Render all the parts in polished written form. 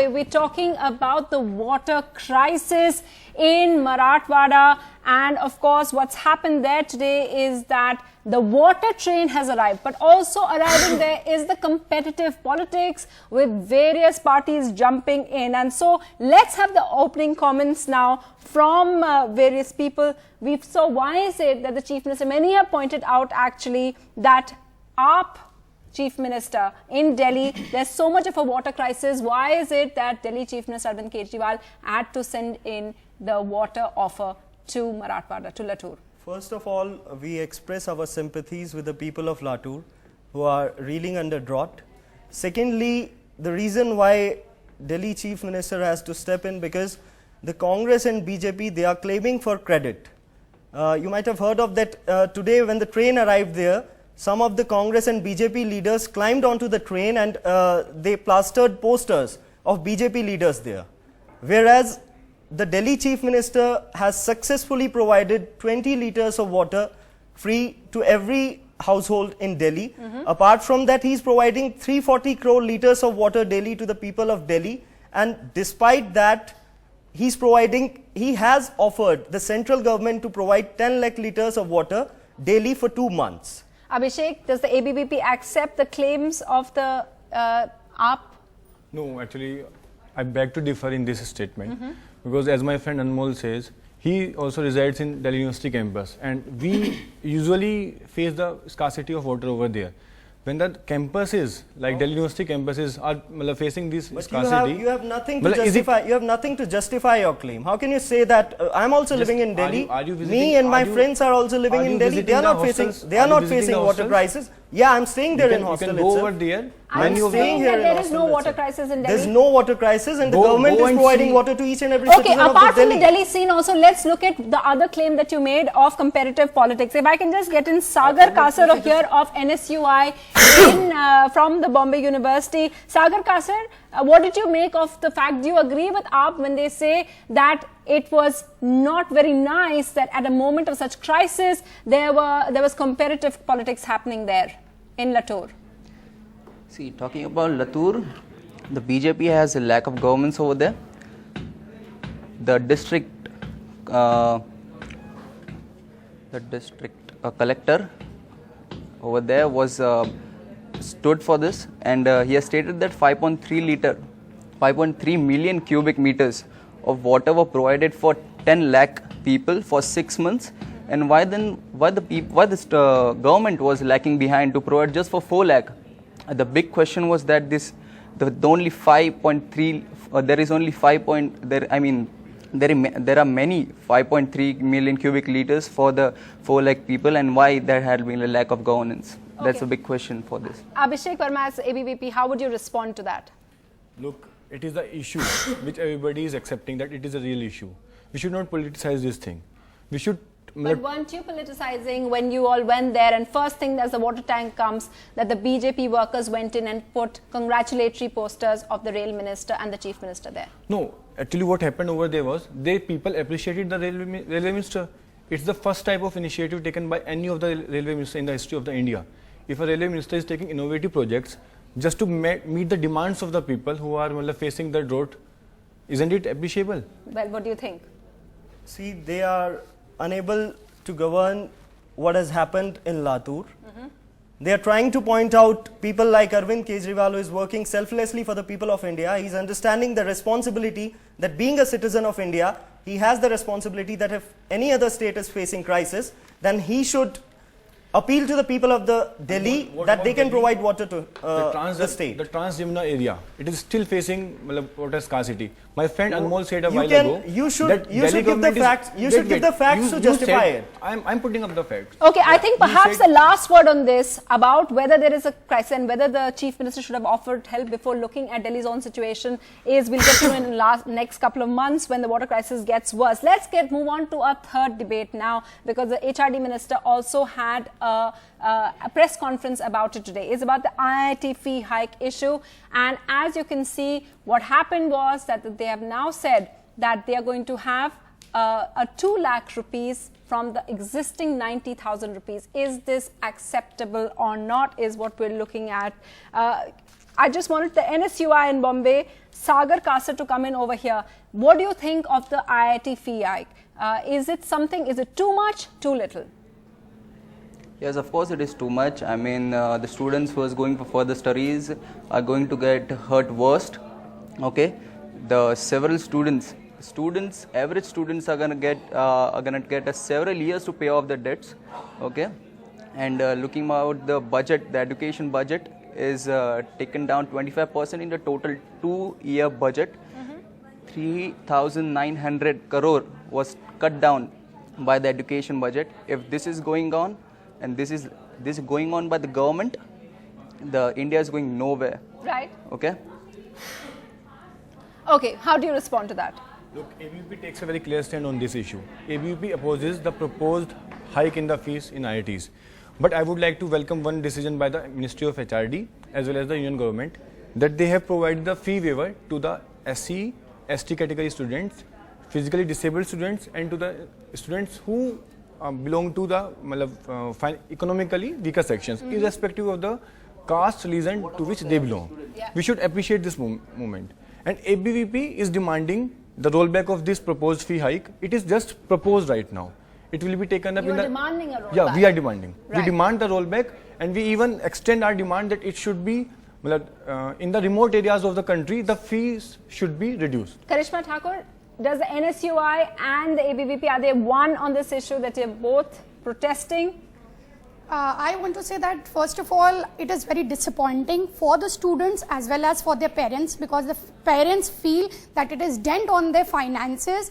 we're talking about the water crisis in Marathwada. And of course, what's happened there today is that the water train has arrived, but also arriving there is the competitive politics with various parties jumping in. And so let's have the opening comments now from various people. So why is it that the Chief Minister, many have pointed out actually that AAP Chief Minister in Delhi, there's so much of a water crisis. Why is it that Delhi Chief Minister Arvind Kejriwal had to send in the water offer to Marathwada, to Latur? First of all, we express our sympathies with the people of Latur who are reeling under drought. Secondly, the reason why Delhi Chief Minister has to step in, because the Congress and BJP, they are claiming for credit. You might have heard of that today when the train arrived there. Some of the Congress and BJP leaders climbed onto the train and they plastered posters of BJP leaders there. Whereas the Delhi Chief Minister has successfully provided 20 liters of water free to every household in Delhi. Apart from that, he is providing 340 crore liters of water daily to the people of Delhi. And despite that, he has offered the central government to provide 10 lakh liters of water daily for 2 months. Abhishek, does the ABVP accept the claims of the AAP? No, actually, I beg to differ in this statement because as my friend Anmol says, he also resides in Delhi University campus and we usually face the scarcity of water over there. When the campuses, like Delhi University campuses, are facing this scarcity, you have nothing to justify. You have nothing to justify your claim. How can you say that? I'm also living in Delhi. Me and my friends are also living in Delhi. They are not facing. They are not facing water crisis. Yeah, I'm staying there in hostel itself. You can go over there. I'm saying that there is no water crisis in Delhi. There's no water crisis and the government is providing water to each and every citizen of apart from Delhi. the Delhi scene also, let's look at the other claim that you made of competitive politics. If I can just get in Sagar Kasar here of NSUI from the Bombay University. Sagar Kasar, what did you make of the fact, do you agree with AAP when they say that it was not very nice that at a moment of such crisis, there was competitive politics happening there in Latur? See, talking about Latur, the BJP has a lack of governance over there. The district collector over there was stood for this, and he has stated that 5.3 million cubic meters of water were provided for 10 lakh people for 6 months. And why this government was lacking behind to provide just for 4 lakh? The big question was that there is only 5.3 million cubic liters for the 4 lakh people, and why there had been a lack of governance. That's a big question for this. Abhishek Verma as ABVP, how would you respond to that? Look, it is the issue which everybody is accepting that it is a real issue. We should not politicize this thing. We should. But weren't you politicizing when you all went there and first thing as the water tank comes that the BJP workers went in and put congratulatory posters of the rail minister and the chief minister there? No, actually what happened over there was people appreciated the railway minister. It's the first type of initiative taken by any of the railway minister in the history of the India. If a railway minister is taking innovative projects just to meet the demands of the people who are facing the drought, isn't it appreciable? Well, what do you think? See, they are unable to govern what has happened in Latur. They are trying to point out people like Arvind Kejriwal, who is working selflessly for the people of India. He is understanding the responsibility that being a citizen of India, he has the responsibility that if any other state is facing crisis, then he should appeal to the people of the Delhi that they can provide water to the state. The Trans Yamuna area, it is still facing water scarcity. My friend Anmol said a while ago. You should give the facts. You should give the facts to justify it. I'm putting up the facts. Okay, I think perhaps the last word on this about whether there is a crisis and whether the chief minister should have offered help before looking at Delhi's own situation is we'll get to in the next couple of months when the water crisis gets worse. Let's move on to our third debate now, because the HRD minister also had a press conference about it today. It's about the IIT fee hike issue, and as you can see, what happened was that they have now said that they are going to have a 2 lakh rupees from the existing 90,000 rupees. Is this acceptable or not is what we're looking at. I just wanted the NSUI in Bombay, Sagar Kasar, to come in over here. What do you think of the IIT fee hike? Is it too much, too little? Yes, of course it is too much. I mean, the students who are going for further studies are going to get hurt worst. Okay, the several average students are gonna get several years to pay off their debts. Okay, and looking at the budget, the education budget is taken down 25% in the total 2-year budget. 3,900 crore was cut down by the education budget. If this is going on, and this is going on by the government, the India is going nowhere. Right. Okay. Okay, how do you respond to that? Look, ABVP takes a very clear stand on this issue. ABVP opposes the proposed hike in the fees in IITs. But I would like to welcome one decision by the Ministry of HRD as well as the Union Government, that they have provided the fee waiver to the SC, ST category students, physically disabled students, and to the students who belong to the economically weaker sections, irrespective of the caste, religion to which they belong. Yeah. We should appreciate this movement. And ABVP is demanding the rollback of this proposed fee hike. It is just proposed right now. It will be taken up You in are the... demanding a rollback. Yeah, we are demanding. Right. We demand the rollback, and we even extend our demand that it should be, in the remote areas of the country, the fees should be reduced. Karishma Thakur, does the NSUI and the ABVP, are they one on this issue that you're both protesting? I want to say that first of all, it is very disappointing for the students as well as for their parents, because the parents feel that it is dent on their finances,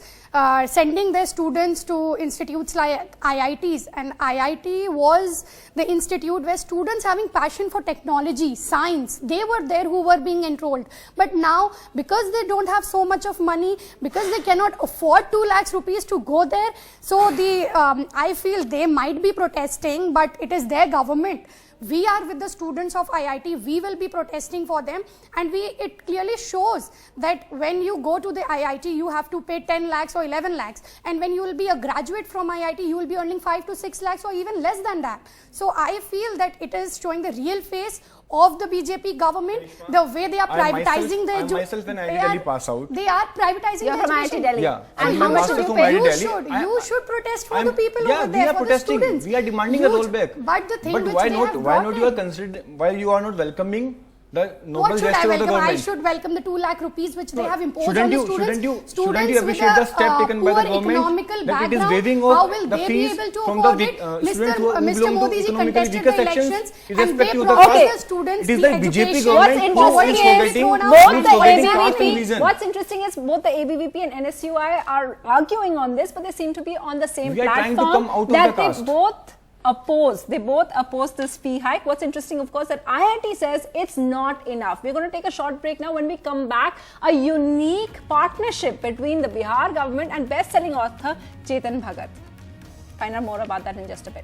sending their students to institutes like IITs, and IIT was the institute where students having passion for technology, science, they were there who were being enrolled. But now, because they don't have so much of money, because they cannot afford 2 lakhs rupees to go there, so I feel they might be protesting, but it is their government. We are with the students of IIT, we will be protesting for them, and it clearly shows that when you go to the IIT, you have to pay 10 lakhs or 11 lakhs, and when you will be a graduate from IIT, you will be earning 5 to 6 lakhs or even less than that. So I feel that it is showing the real face of the BJP government, the way they are privatizing the education. I myself, when IIT Delhi pass out. They are privatizing You're the from education. IIT Delhi. Yeah. And I'm how a much master do you from pay? IIT Delhi. You should protest for the people yeah, over there, we are for protesting. the students. We are demanding a rollback. But the thing but which why they not? have Why brought not in- you are considering? Why you are not welcoming the noble What should I gesture of the welcome? I government? should welcome the 2 lakh rupees which they have imposed Shouldn't on the you- students. shouldn't you Students appreciate with the step taken by the poor government economical that it is background, waiving how off will the they be fees able to from afford the it? students who Mr. belong Modi to ji economically contested weaker the sections, elections and irrespective they of the promised caste. the students It is the the BJP education. government What's who is interesting is forgetting, both who is the forgetting caste and ABVP, religion. what's interesting is both the ABVP and NSUI are arguing on this, but they seem to be on the same We are trying to platform come out of that the they caste. both oppose. They both oppose this fee hike. What's interesting, of course, that IIT says it's not enough. We're going to take a short break now. When we come back, a unique partnership between the Bihar government and best-selling author Chetan Bhagat. Find out more about that in just a bit.